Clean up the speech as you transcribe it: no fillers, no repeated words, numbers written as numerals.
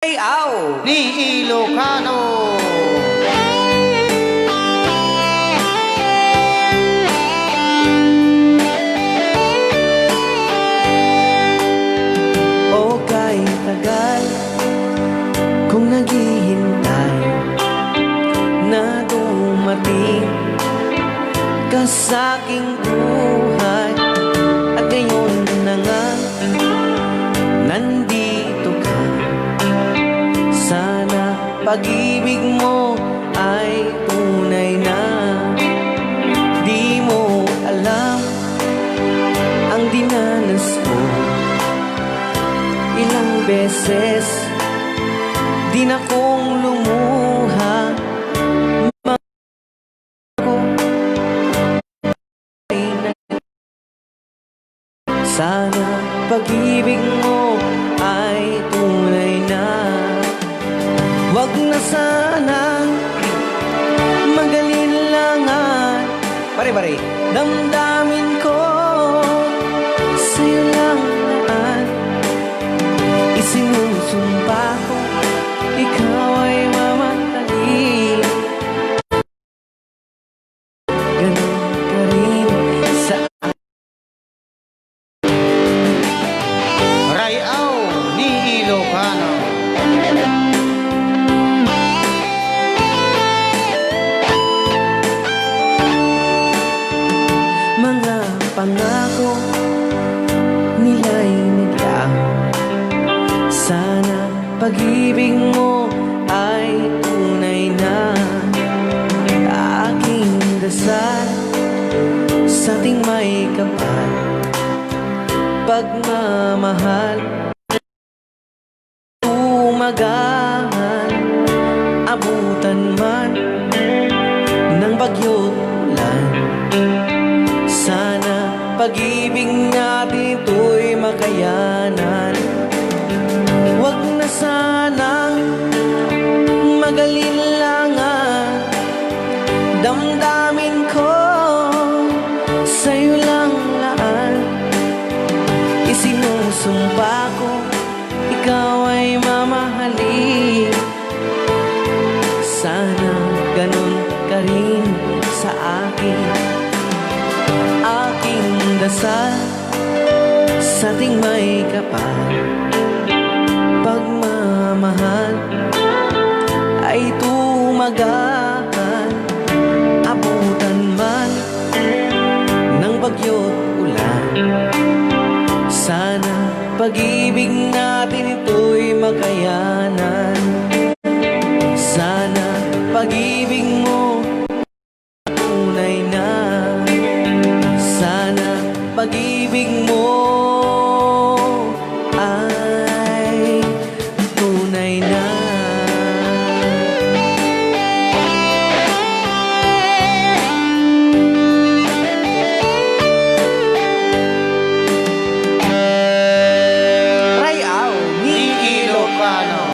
Aw ni Ilocano. O kay tagal kung naghihintay na dumating ka sa'king buhay, at ngayon na nga nandito ka. Sana pag-ibig mo ay tunay na. Di mo alam ang dinanas ko, ilang beses din akong lumuha. Sana pag-ibig mo ay tunay na. Wag na sanang mag-alinlangan, pare-pare, damdamin ko sa'yo lang naman. Isinusumpa ko, ikaw ay mamahalin. Ganun ka rin sa Rayaw ni Ilocano. mga pangako nila'y naglaho. Sana pag-ibig mo ay tunay na. Aking dasal sa ating may kapal, pagmamahal, umagahan, abutan man ng bagyo't ulan. Sana pag-ibig natin ito'y makayanan. Wag na sanang mag-alinlangan, damdamin ko sa'yo lang laan. Isinusumpa ko, ikaw ay mamahalin. Sana ganun ka rin sa akin. Aking dasal sa ating may kapal, pagmamahal ay tumagahan, abutan man ng bagyo't ulan. Sana pag-ibig natin ito'y makayanan. Sana pag-ibig mo tunay na. Sana pag-ibig mo